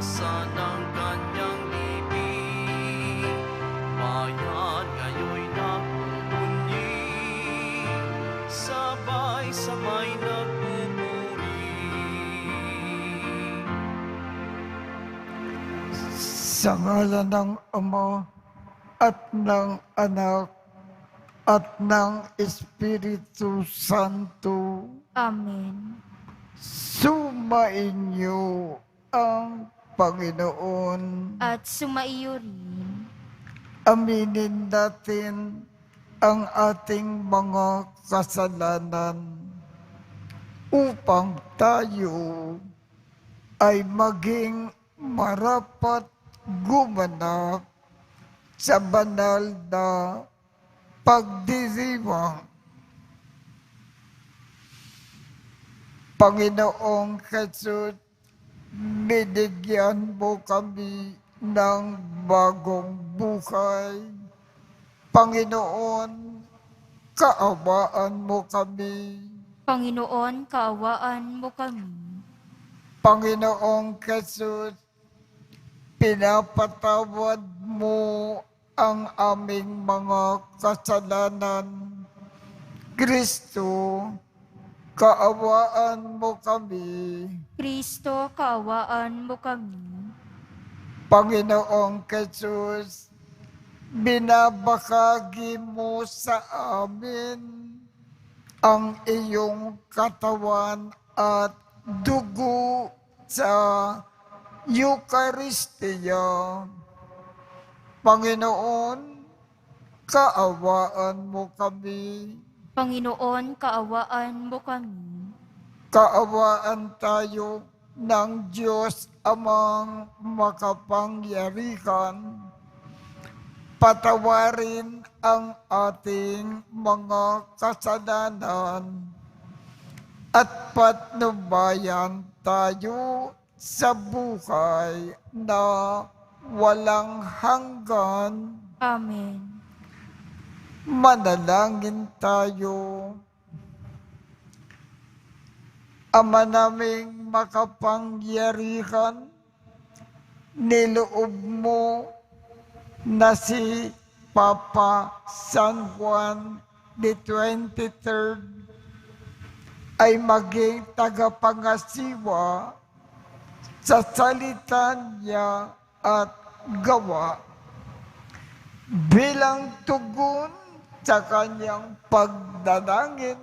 asa ng kanyang ibig. Bayan ngayo'y nagpupuni, sabay-sabay nagpupuri. Sa ngalan ng Ama at ng Anak at ng Espiritu Santo, Amen. sumainyo ang Panginoon. At sumaiyo rin. Aminin natin ang ating mga kasalanan upang tayo ay maging marapat gumanap sa banal na pagdiriwang. Panginoong Jesus, binigyan mo kami ng bagong buhay. Panginoon, kaawaan mo kami. Panginoon, kaawaan mo kami. Panginoong Jesus, pinapatawad mo ang aming mga kasalanan. Kristo, kaawaan mo kami. Kristo, kaawaan mo kami. Panginoong Jesus, binabahagi mo sa amin ang iyong katawan at dugo sa Eucharistia. Panginoon, kaawaan mo kami. Panginoon, kaawaan mo kami. Kaawaan tayo ng Diyos Amang makapangyarihan. Patawarin ang ating mga kasalanan at patnubayan tayo sa buhay na walang hanggan. Amen. Manalangin tayo. Ama naming makapangyarihan, niloob mo na si Papa San Juan the 23rd ay maging tagapangasiwa sa salita niya at gawa bilang tugon sa kanyang pagdalangin.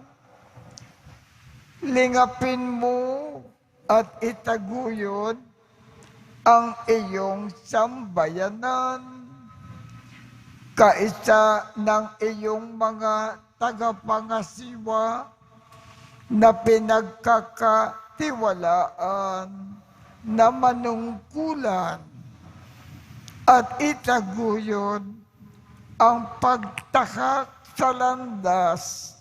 Lingapin mo at itaguyod ang iyong sambayanan, kaisa ng iyong mga tagapangasiwa na pinagkakatiwalaan na manungkulan, at itaguyod ang pagtahak sa landas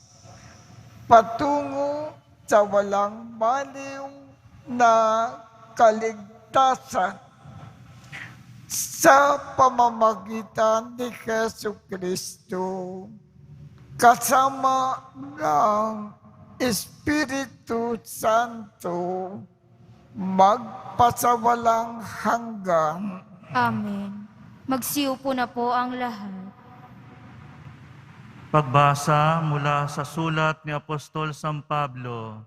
patungo sa walang maliw na kaligtasan sa pamamagitan ni Jesucristo, kasama ng Espiritu Santo, magpasawalang hanggan. Amen. Magsiupo na po ang lahat. Pagbasa mula sa sulat ni Apostol San Pablo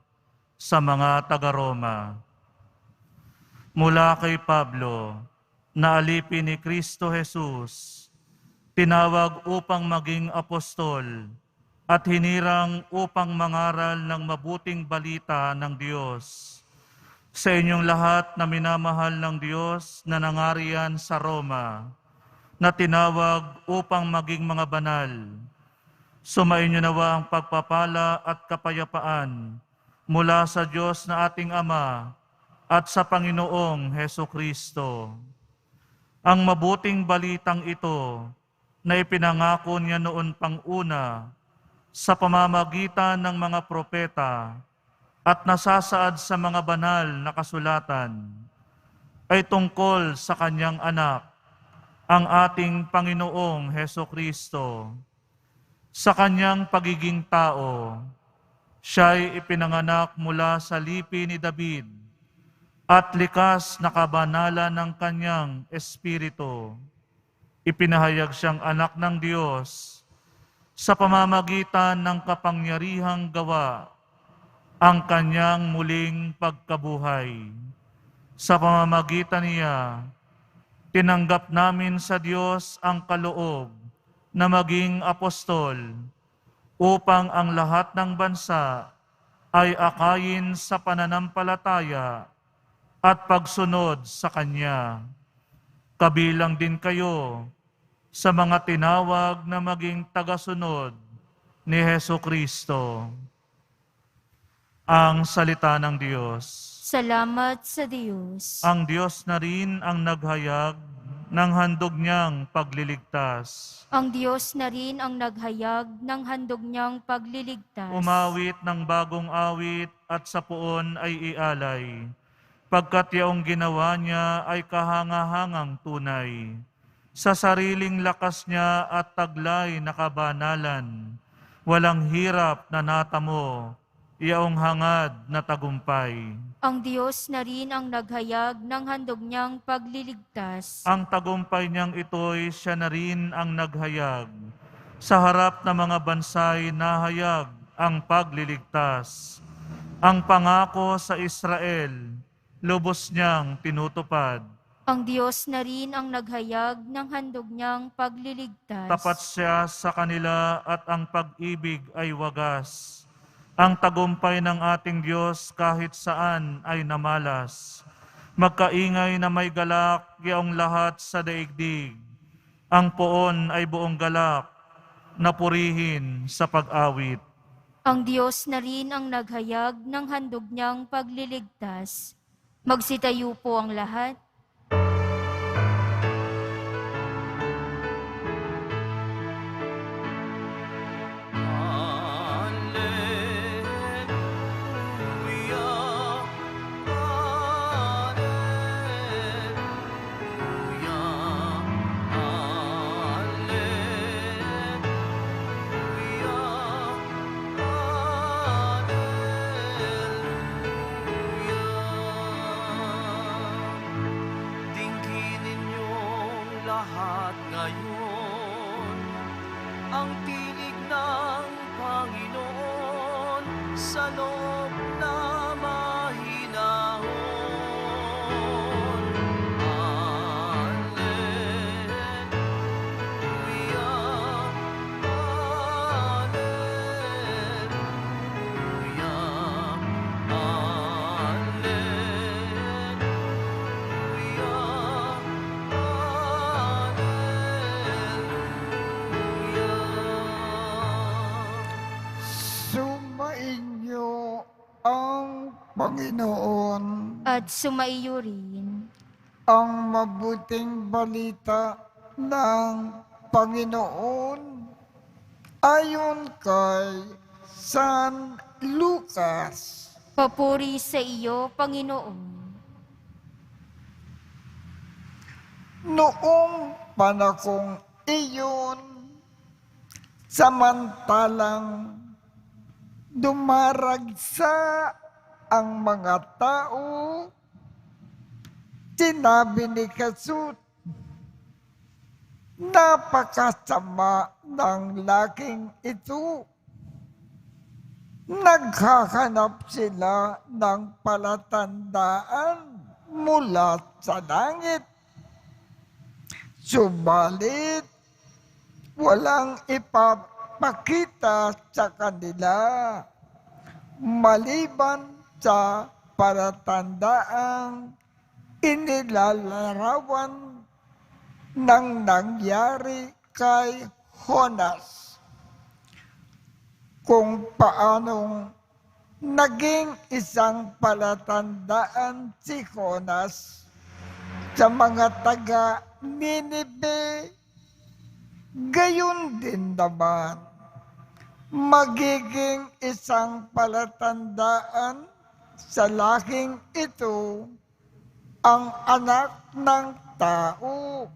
sa mga taga-Roma. Mula kay Pablo, na alipin ni Kristo Jesus, tinawag upang maging apostol at hinirang upang mangaral ng mabuting balita ng Diyos sa inyong lahat na minamahal ng Diyos na nangarian sa Roma, na tinawag upang maging mga banal. Sumainyo nawa ang pagpapala at kapayapaan mula sa Diyos na ating Ama at sa Panginoong Hesukristo. Ang mabuting balitang ito na ipinangako niya noon pang una sa pamamagitan ng mga propeta at nasasaad sa mga banal na kasulatan ay tungkol sa kanyang anak, ang ating Panginoong Hesukristo. Sa kanyang pagiging tao, siya'y ipinanganak mula sa lipi ni David at likas na kabanalan ng kanyang Espiritu. Ipinahayag siyang anak ng Diyos sa pamamagitan ng kapangyarihang gawa ang kanyang muling pagkabuhay. Sa pamamagitan niya, tinanggap namin sa Diyos ang kaloob na maging apostol upang ang lahat ng bansa ay akayin sa pananampalataya at pagsunod sa Kanya. Kabilang din kayo sa mga tinawag na maging tagasunod ni Heso Kristo. Ang salita ng Diyos. Salamat sa Diyos. Ang Diyos na rin ang naghayag ng handog niyang pagliligtas. Ang Diyos na rin ang naghayag ng handog niyang pagliligtas. Umawit ng bagong awit at sa puon ay ialay, pagkat yaong ginawa niya ay kahangahangang tunay. Sa sariling lakas niya at taglay na kabanalan, walang hirap na natamo, yaong hangad na tagumpay. Ang Diyos na rin ang naghayag ng handog niyang pagliligtas. Ang tagumpay niyang ito'y siya na rin ang naghayag. Sa harap ng mga bansay nahayag ang pagliligtas. Ang pangako sa Israel, lubos niyang tinutupad. Ang Diyos na rin ang naghayag ng handog niyang pagliligtas. Tapat siya sa kanila at ang pag-ibig ay wagas. Ang tagumpay ng ating Diyos kahit saan ay namalas. Magkaingay na may galak yaong lahat sa daigdig. Ang poon ay buong galak na purihin sa pag-awit. Ang Diyos na rin ang naghayag ng handog niyang pagliligtas. Magsitayo po ang lahat. Lahat ngayon ang tinig ng Panginoon sa loob na mahinahon. Alleluia, Sumainyo ang Panginoon. At sumaiyo rin Ang mabuting balita ng Panginoon ayon kay San Lucas. papuri sa iyo, Panginoon. Noong panahong iyon, samantalang dumaragsa ang mga tao, sinabi ni Jesus, napakasama ng laking ito. Naghahanap sila ng palatandaan mula sa langit. Subalit, walang ipapakita sa kanila maliban sa palatandaang inilalarawan ng nangyari kay Jonas. Kung paanong naging isang palatandaan si Jonas sa mga taga Ninive, gayon din naman magiging isang palatandaan sa laking ito ang anak ng tao.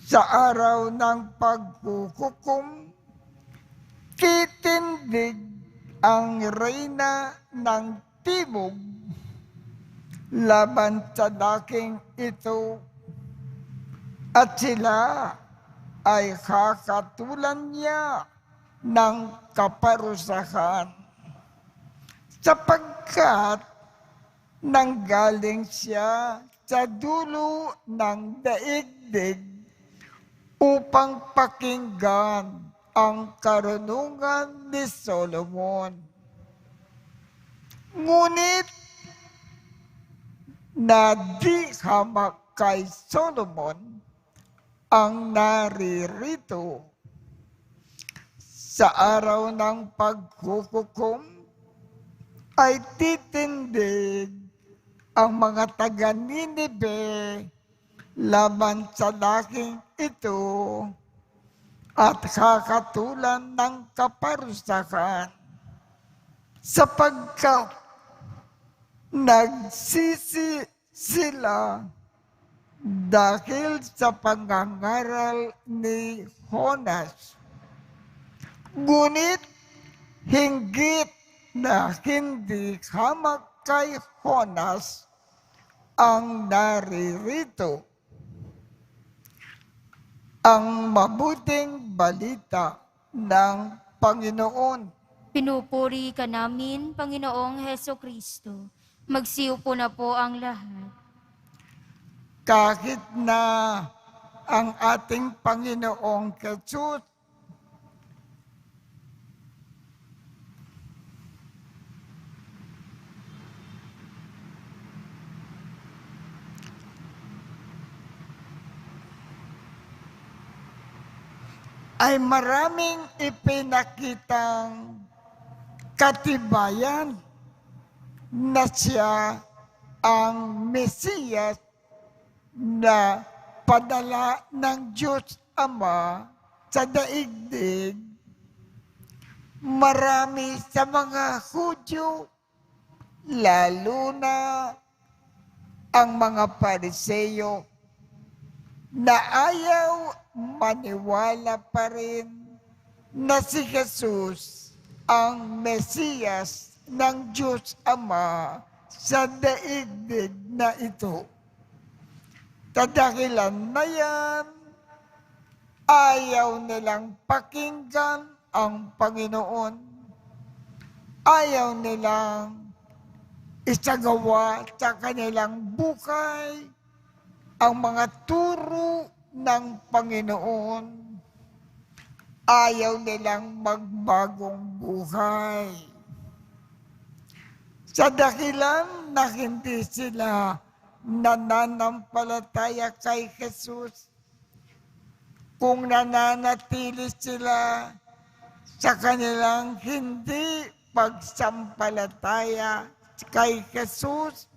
Sa araw ng paghuhukom, titindig ang reyna ng timog laban sa laking ito, at sila ay kakatulan niya ng kaparusahan, sapagkat nanggaling siya sa dulo ng daigdig upang pakinggan ang karunungan ni Solomon. Ngunit na di hamak kay Solomon ang naririto. Sa araw ng paghuhukom ay titindig ang mga taga-Ninive laban sa laking ito at kakatulan ng kaparusahan, sapagkat nagsisi sila dahil sa pangangaral ni Jonas. Ngunit hinggit na hindi hamak kay Jonas ang naririto, ang mabuting balita ng Panginoon. Pinupuri ka namin, Panginoong Heso Kristo. Magsiupo na po ang lahat. Kahit na ang ating Panginoong Jesus ay maraming ipinakitang katibayan na siya ang Mesiyas na padala ng Diyos Ama sa daigdig. Marami sa mga Hudyo, lalo na ang mga Pariseyo, na ayaw maniwala pa rin na si Jesus ang Mesiyas ng Diyos Ama sa daigdig na ito. Kadahilan na yan, ayaw nilang pakinggan ang Panginoon. Ayaw nilang isagawa sa kanilang buhay ang mga turo ng Panginoon. Ayaw nilang magbagong buhay. Sa dahilan na hindi sila nananampalataya kay Jesus, kung nananatili sila sa kanilang hindi pagsampalataya kay Jesus,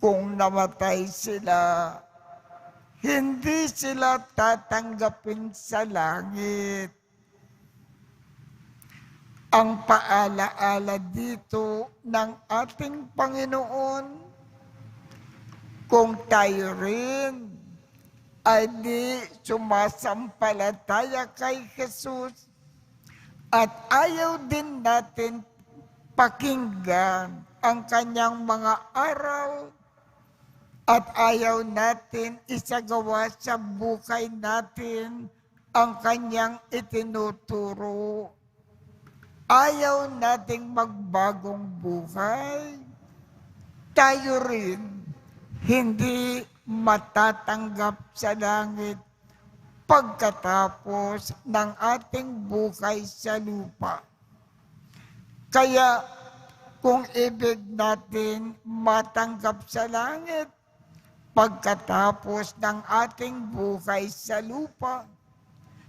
kung namatay sila, hindi sila tatanggapin sa langit. Ang paalaala dito ng ating Panginoon, kung tayo rin ay di sumasampalataya kay Jesus at ayaw din natin pakinggan ang kanyang mga aral at ayaw natin isagawa sa buhay natin ang kanyang itinuturo. Ayaw nating magbagong buhay, tayo rin hindi matatanggap sa langit pagkatapos ng ating buhay sa lupa. Kaya kung ibig natin matanggap sa langit pagkatapos ng ating buhay sa lupa,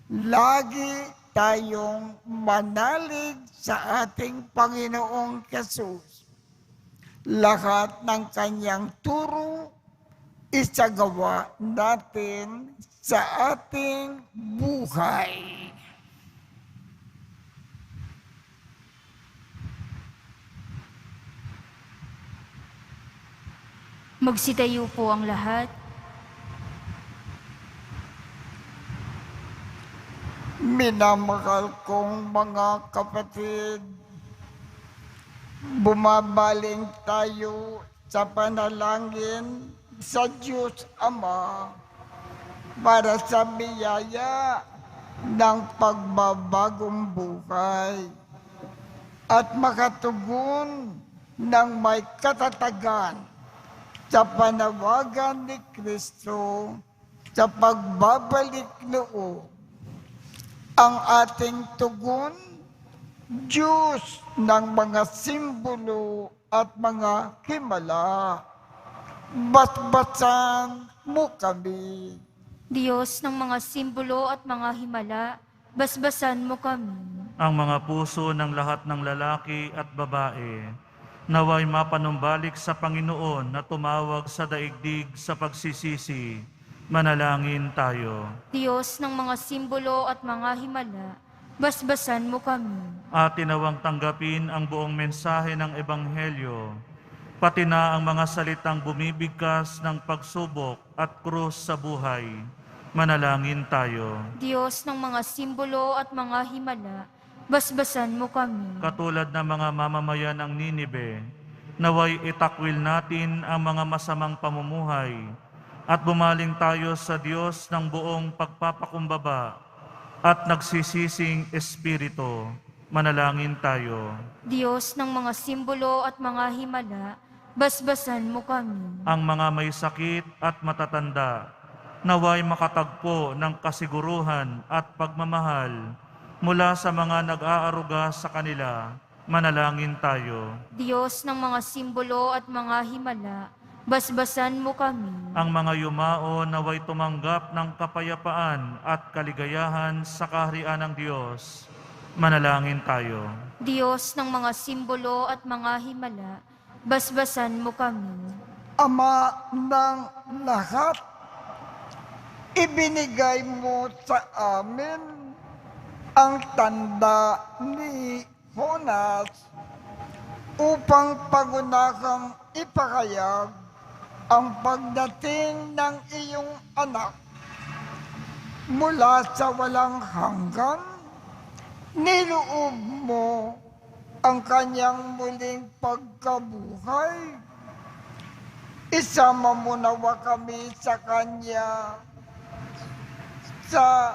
lagi tayong manalig sa ating Panginoong Jesus. Lahat ng kanyang turo, isagawa natin sa ating buhay. Magsitayo po ang lahat. Minamahal kong mga kapatid, bumabaling tayo sa panalangin sa Diyos Ama para sa biyaya ng pagbabagong buhay at makatugon ng may katatagan sa panawagan ni Kristo sa pagbabalik noo. Ang ating tugon, Diyos ng mga simbolo at mga himala, basbasan mo kami. Diyos ng mga simbolo at mga himala, basbasan mo kami. Ang mga puso ng lahat ng lalaki at babae, naway mapanumbalik sa Panginoon na tumawag sa daigdig sa pagsisisi. Manalangin tayo. Diyos ng mga simbolo at mga himala, basbasan mo kami. At tinawang tanggapin ang buong mensahe ng Ebanghelyo, pati na ang mga salitang bumibigkas ng pagsubok at krus sa buhay. Manalangin tayo. Diyos ng mga simbolo at mga himala, basbasan mo kami. Katulad ng mga mamamayan ng Ninibe, naway itakwil natin ang mga masamang pamumuhay at bumaling tayo sa Diyos ng buong pagpapakumbaba at nagsisising espiritu. Manalangin tayo. Diyos ng mga simbolo at mga himala, basbasan mo kami. Ang mga may sakit at matatanda, naway makatagpo ng kasiguruhan at pagmamahal mula sa mga nag-aaruga sa kanila. Manalangin tayo. Diyos ng mga simbolo at mga himala, basbasan mo kami. Ang mga yumao naway tumanggap ng kapayapaan at kaligayahan sa kaharian ng Diyos. Manalangin tayo. Diyos ng mga simbolo at mga himala, basbasan mo kami. Ama ng lahat, ibinigay mo sa amin ang tanda ni Jonas upang pagunakang ipakayag ang pagdating ng iyong anak. Mula sa walang hanggan, niloob mo ang kanyang muling pagkabuhay. Isama mo nawa kami sa kanya sa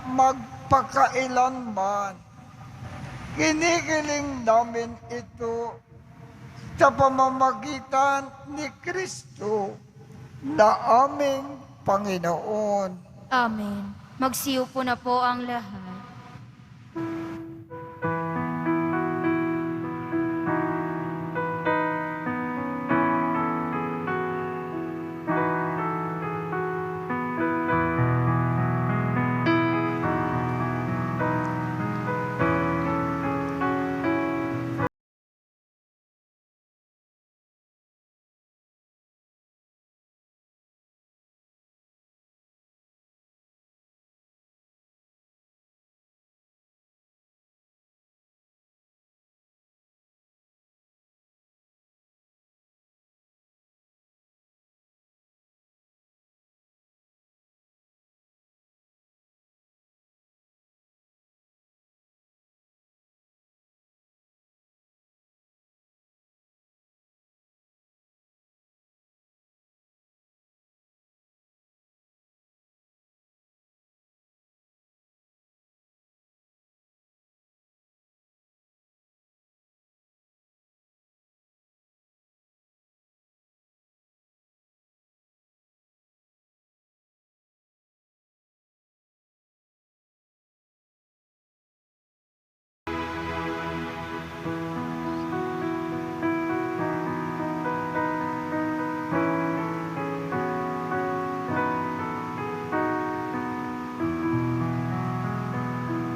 magpakailanman. Kinikiling namin ito sa pamamagitan ni Kristo na aming Panginoon. Amen. Magsiupo na po ang lahat.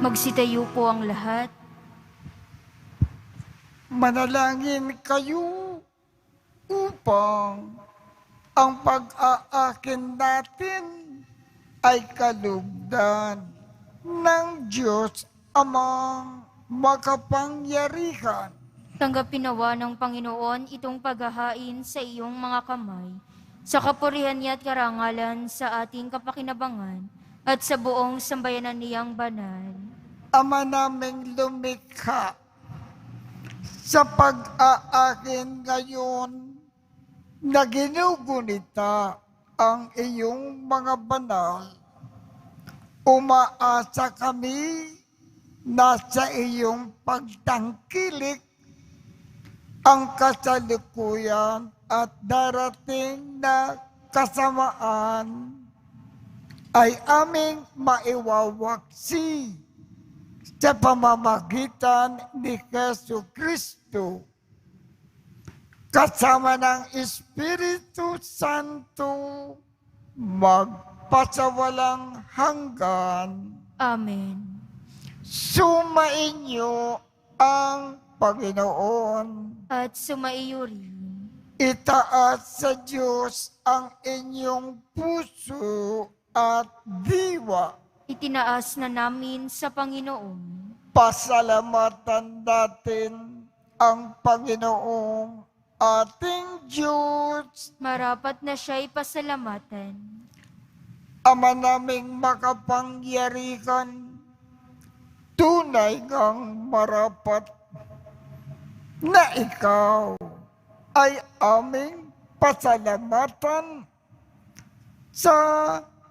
Magsitayo po ang lahat. Manalangin kayo upang ang pag-aakin natin ay kalugdan ng Diyos Amang makapangyarihan. Tanggapin nawa ng Panginoon itong paghahain sa iyong mga kamay, sa kapurihan niya at karangalan sa ating kapakinabangan at sa buong sambayanan niyang banal. Ama naming lumikha, sa pag-aakin ngayon na ginugunita ang iyong mga banal, umaasa kami na sa iyong pagtangkilik ang kasalukuyan at darating na kasamaan ay aming maiwawaksi sa pamamagitan ni Jesu Kristo kasama ng Espiritu Santo magpasawalang hanggan. Amen. Sumainyo ang Panginoon. At sumaiyo rin. Itaas sa Diyos ang inyong puso at diwa. Itinaas na namin sa Panginoon. Pasalamatan natin ang Panginoong ating Diyos. Marapat na siya'y pasalamatan. Ama naming makapangyarihan, tunay ngang marapat na ikaw ay aming pasalamatan sa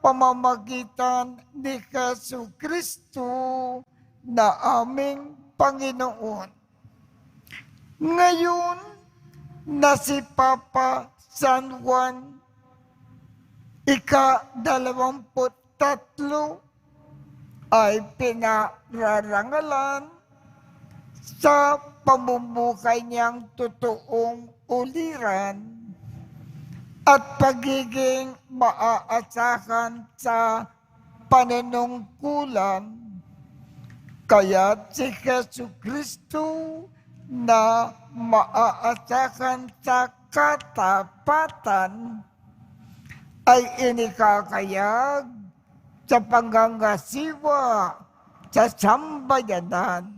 pamamagitan ni Jesu Kristo na aming Panginoon. Ngayon na si Papa San Juan ika-23 ay pinararangalan sa pamumukay niyang totoong uliran at pagiging maaasahan sa panunungkulan. Kaya si Jesu Kristo na maaasahan sa katapatan ay inikakayag sa panggangasiwa sa sambayanan.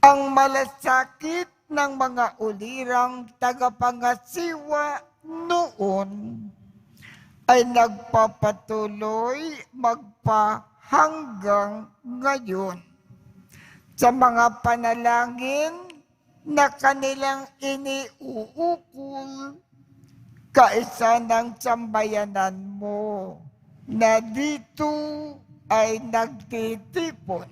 Ang malasakit ng mga ulirang tagapangasiwa noon ay nagpapatuloy magpahanggang ngayon sa mga panalangin na kanilang iniuukol kaisa ng sambayanan mo na dito ay nagtitipon.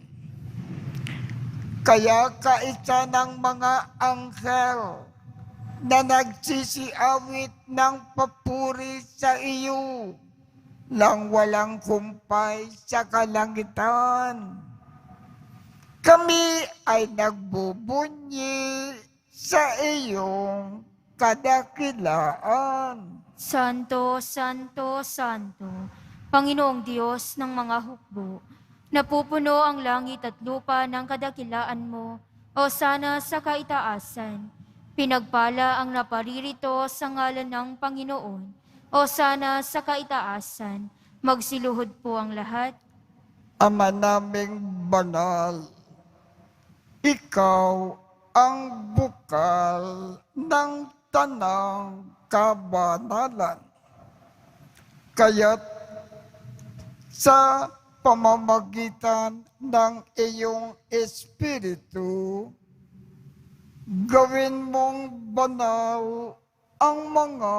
Kaya kaisa ng mga anghel na nagsisiawit ng papuri sa iyo nang walang kumpay sa kalangitan. Kami ay nagbubunyi sa iyong kadakilaan. Santo, Santo, Santo, Panginoong Diyos ng mga hukbo, napupuno ang langit at lupa ng kadakilaan mo, o sana sa kaitaasan. Pinagpala ang naparirito sa ngalan ng Panginoon, o sana sa kaitaasan. Magsiluhod po ang lahat. Ama naming banal, ikaw ang bukal ng tanang kabanalan. Kaya't sa pamamagitan ng iyong Espiritu, gawin mong banal ang mga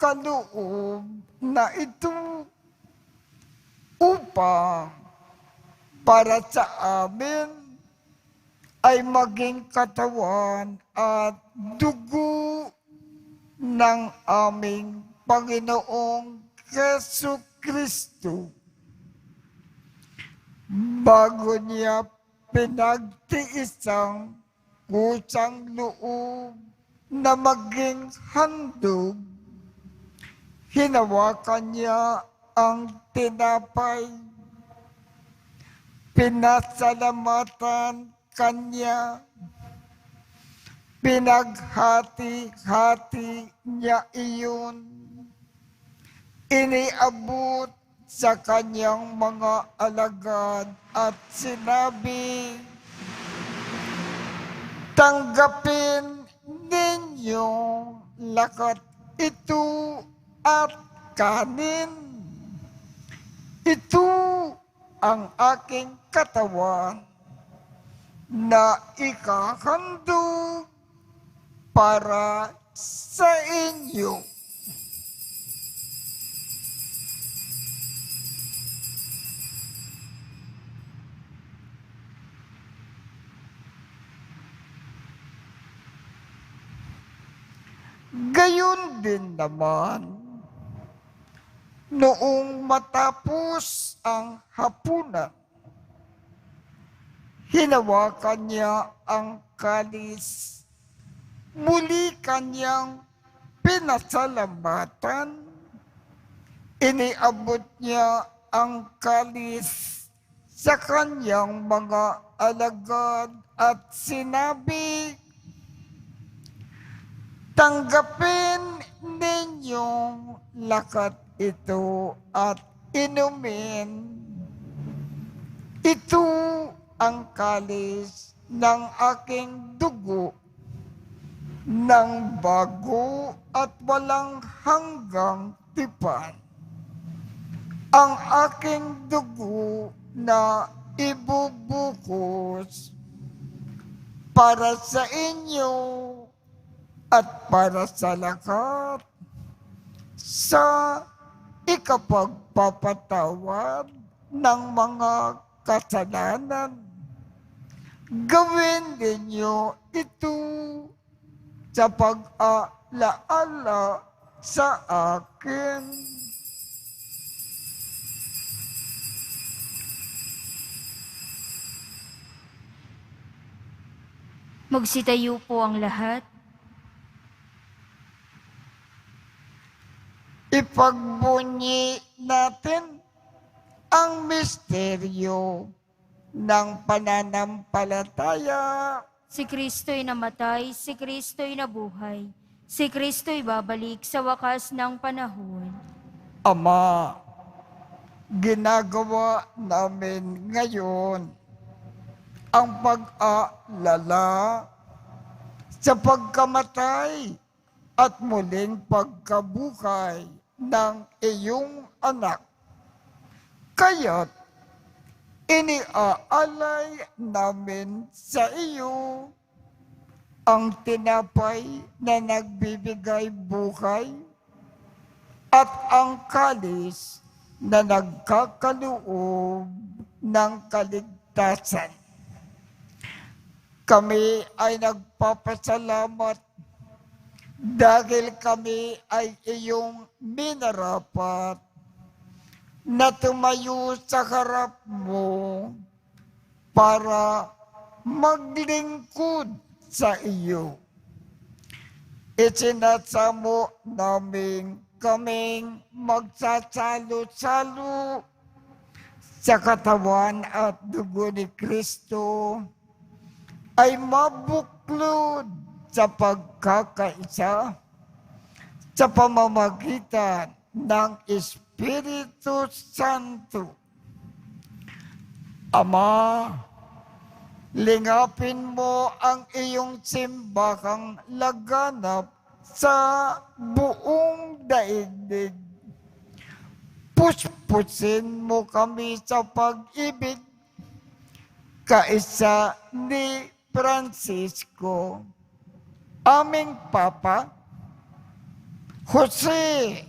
kaloob na ito upang para sa amin ay maging katawan at dugo ng aming Panginoong Jesu Kristo. Bago niya pinagtiisang kusang loob na maging handog, hinawakan niya ang tinapay, pinasalamatan kanya, pinaghati-hati niya iyon, iniabot sa kanyang mga alagad at sinabi, tanggapin ninyo lakat ito at kanin. Ito ang aking katawan na ikahandog para sa inyo. Gayon din naman, noong matapos ang hapunan, hinawakan niya ang kalis, muli kanyang pinasalamatan, iniabot niya ang kalis sa kanyang mga alagad at sinabi, tanggapin ninyong lakat ito at inumin. Ito ang kalis ng aking dugo ng bago at walang hanggang tipan. Ang aking dugo na ibubukos para sa inyo at para sa lahat sa ikapagpapatawad ng mga kasalanan. Gawin ninyo ito sa pag-alaala sa akin. Magsitayo po ang lahat. Ipagbunyi natin ang misteryo ng pananampalataya. Si Kristo'y namatay, si Kristo'y nabuhay, si Kristo'y babalik sa wakas ng panahon. Ama, ginagawa namin ngayon ang pag-aalala sa pagkamatay at muling pagkabuhay ng iyong anak. Kaya't iniaalay namin sa iyo ang tinapay na nagbibigay buhay at ang kalis na nagkakaloob ng kaligtasan. Kami ay nagpapasalamat dahil kami ay iyong minarapat na tumayo sa harap mo para maglingkod sa iyo. Isinasamo namin kaming magsasalo-salo sa katawan at dugo ni Kristo ay mabuklod sa pagkakaisa sa pamamagitan ng Espiritu Santo. Ama, lingapin mo ang iyong simbahang laganap sa buong daigdig. Puspusin mo kami sa pag-ibig kaisa ni Francisco, aming Papa, Jose,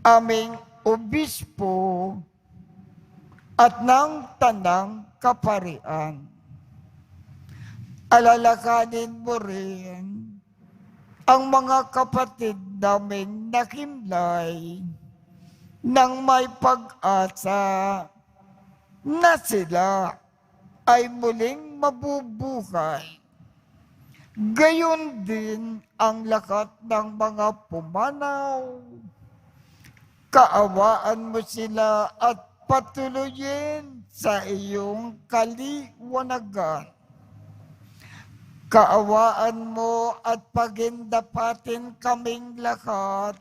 aming Obispo, at ng Tanang Kaparian. Alalakanin mo rin ang mga kapatid namin nakimlay nang may pag-asa na sila ay muling mabubuhay. Gayon din ang lakat ng mga pumanaw. Kaawaan mo sila at patuloyin sa iyong kaliwanagan. Kaawaan mo at pagindapatin kaming lahat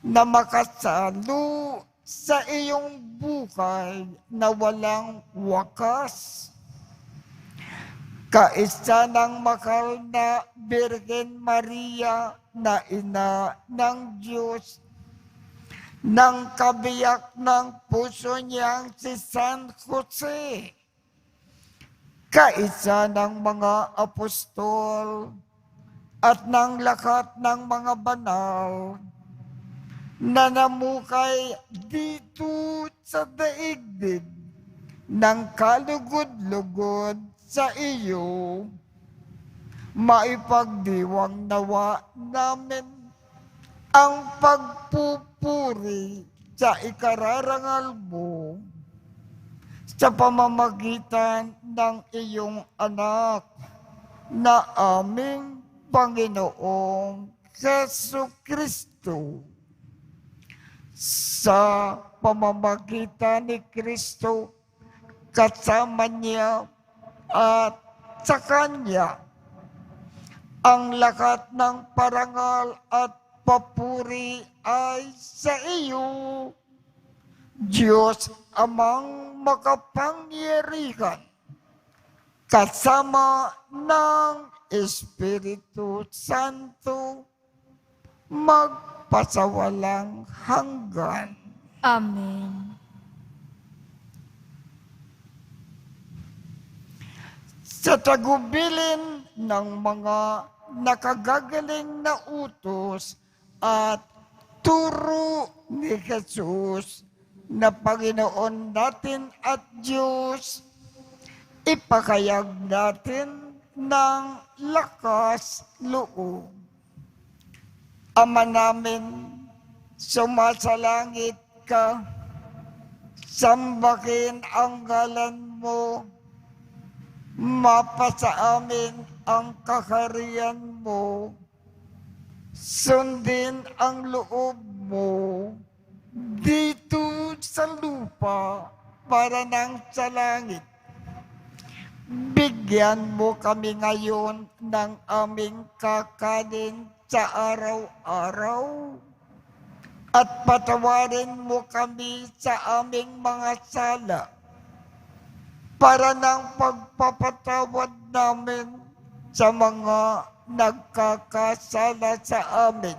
na makasalo sa iyong buhay na walang wakas. Kaisa ng mahal na Birhen Maria na ina ng Diyos, ng kabiyak ng puso niyang si San Jose, kaisa ng mga apostol, at ng lakat ng mga banal na namukay dito sa daigdig ng kalugod-lugod sa iyo, maipagdiwang nawa namin ang pagpupuri sa ikararangal mo sa pamamagitan ng iyong anak na aming Panginoong Jesucristo. Sa pamamagitan ni Kristo, kasama niya at sa Kanya, ang lakat ng parangal at papuri ay sa iyo, Diyos Amang makapangyarihan, kasama ng Espiritu Santo, magpasawalang hanggan. Amen. Sa tagubilin ng mga nakagagaling na utos at turo ni Jesus na Panginoon natin at Diyos, ipakayag natin ng lakas loob. Ama namin, sumasalangit ka, sambahin ang ngalan mo, mapasa amin ang kaharian mo, sundin ang loob mo dito sa lupa para nang sa langit. Bigyan mo kami ngayon ng aming kakanin sa araw-araw at patawarin mo kami sa aming mga sala para ng pagpapatawad namin sa mga nagkakasala sa amin.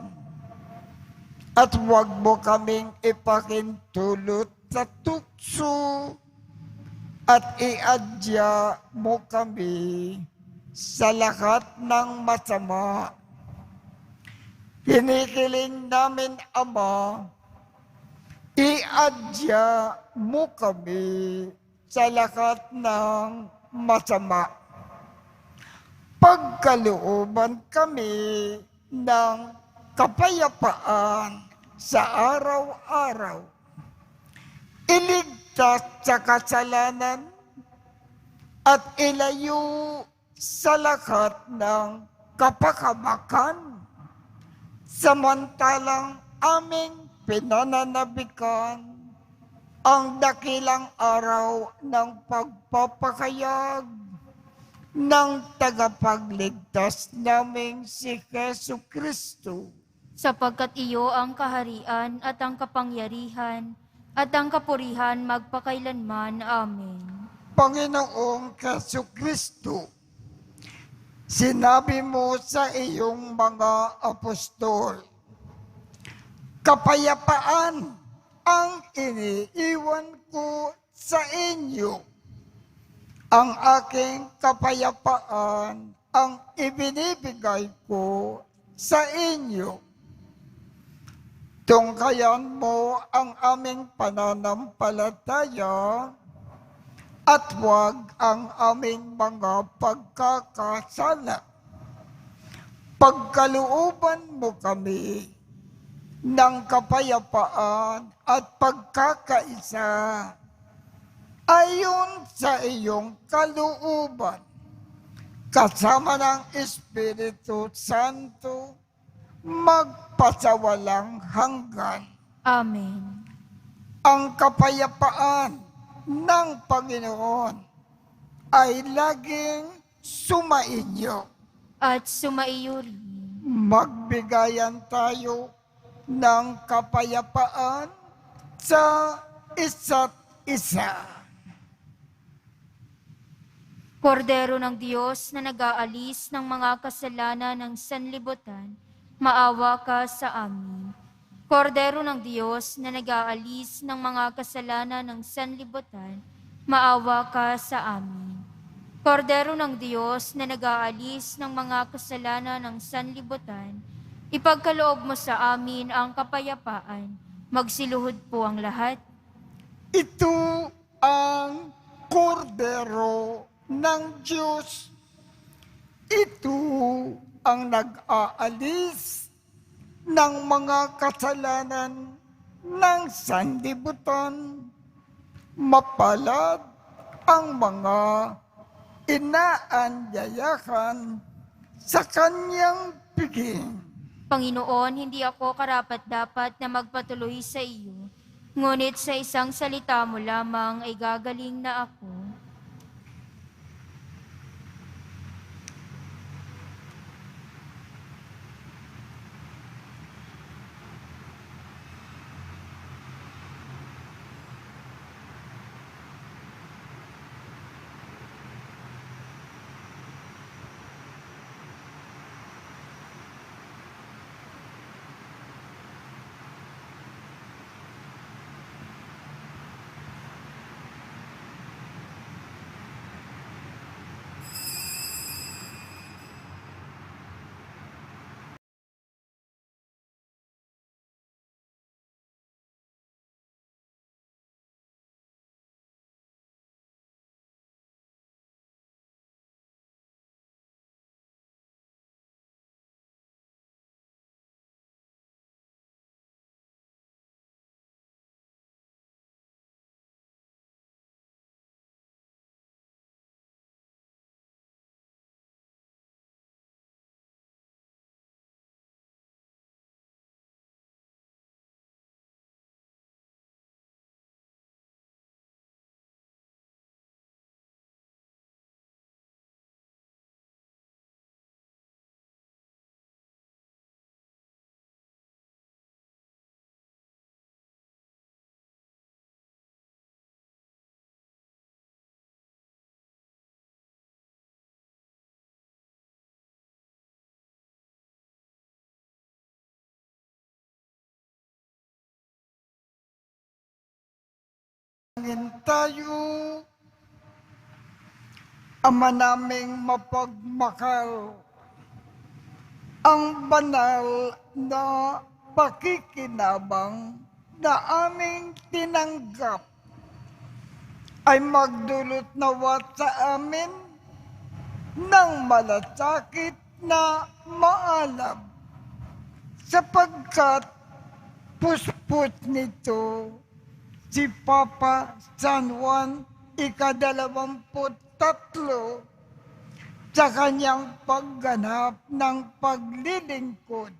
At huwag mo kaming ipakintulot sa tukso at iadya mo kami sa lahat ng masama. Hinikiling namin, Ama, iadya mo kami sa lahat ng masama. Pagkalooban kami ng kapayapaan sa araw-araw. Iligtas sa kasalanan at ilayo sa lahat ng kapakamakan. Samantalang aming pinananabikan ang dakilang araw ng pagpapakayag ng tagapagligtas naming si Jesucristo. Sapagkat iyo ang kaharian at ang kapangyarihan at ang kapurihan magpakailanman. Amen. Panginoong Jesucristo, sinabi mo sa iyong mga apostol, kapayapaan ang iniiwan ko sa inyo. Ang aking kapayapaan ang ibinibigay ko sa inyo. Tungkayan mo ang aming pananampalataya at huwag ang aming mga pagkakasala. Pagkalooban mo kami ng kapayapaan at pagkakaisa ayon sa iyong kalooban, kasama ng Espiritu Santo, magpasawalang hanggan. Amen. Ang kapayapaan ng Panginoon ay laging sumainyo. At sumaiyo rin. Magbigayan tayo ng kapayapaan sa isa't isa. Kordero ng Diyos na nag-aalis ng mga kasalanan ng sanlibutan, maawa ka sa amin. Kordero ng Diyos na nag-aalis ng mga kasalanan ng sanlibutan, maawa ka sa amin. Kordero ng Diyos na nag-aalis ng mga kasalanan ng sanlibutan, ipagkaloob mo sa amin ang kapayapaan. Magsiluhod po ang lahat. Ito ang kordero ng Diyos. Ito ang nag-aalis ng mga kasalanan ng sanlibutan. Mapalad ang mga inaanyayahan sa kanyang piging. Panginoon, hindi ako karapat-dapat na magpatuloy sa iyo, ngunit sa isang salita mo lamang ay gagaling na ako. Tayo, Ama naming mapagmahal, ang banal na pakikinabang na aming tinanggap ay magdulot nawa sa amin ng malasakit na maalab, sapagkat pusput nito si Papa San Juan ika-23 sa kanyang pagganap ng paglilingkod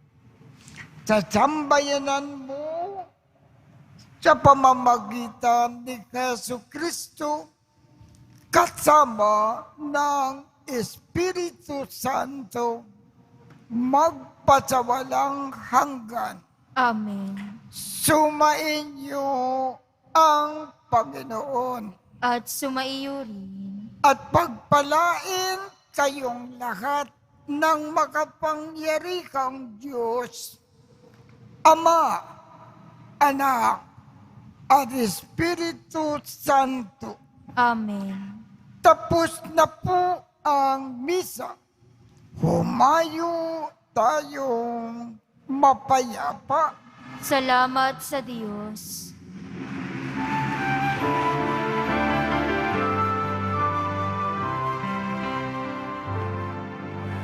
sa sambayanan mo sa pamamagitan ni Jesucristo kasama ng Espiritu Santo magpasawalang hanggan. Amen. Sumainyo ang Panginoon At sumaiyo rin. at pagpalain kayong lahat ng makapangyarihang Diyos, Ama, Anak, at Espiritu Santo. Amen. Tapos na po ang misa. Humayo tayong mapayapa. Salamat sa Diyos.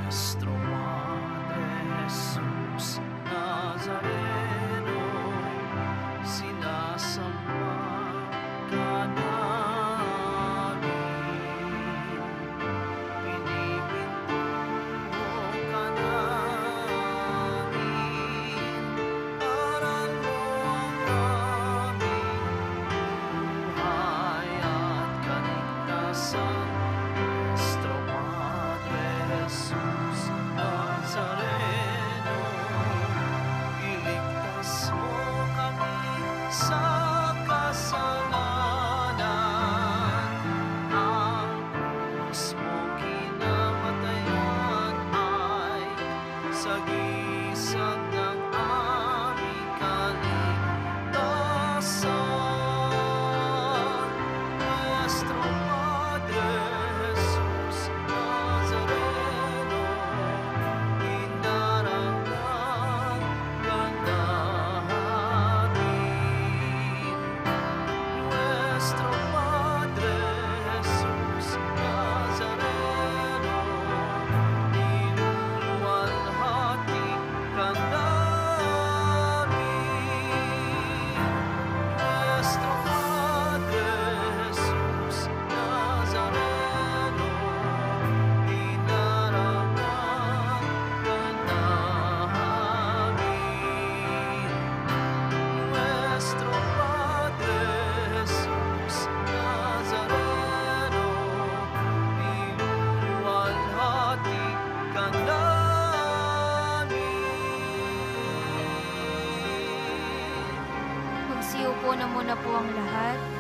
Nuestro Padre Jesús Nazareno, sinasamba ka namin. Pinipinto ka namin. Aral mo ang aming buhay at kaligtasan. Nuestro Padre Jesús Nazareno, iligtas mo kami sa kasalanan. Ang krus mo kinamatayan ay sagisag ng aming kaligtasan. Nuestro Padre Jesús po na muna po ang lahat.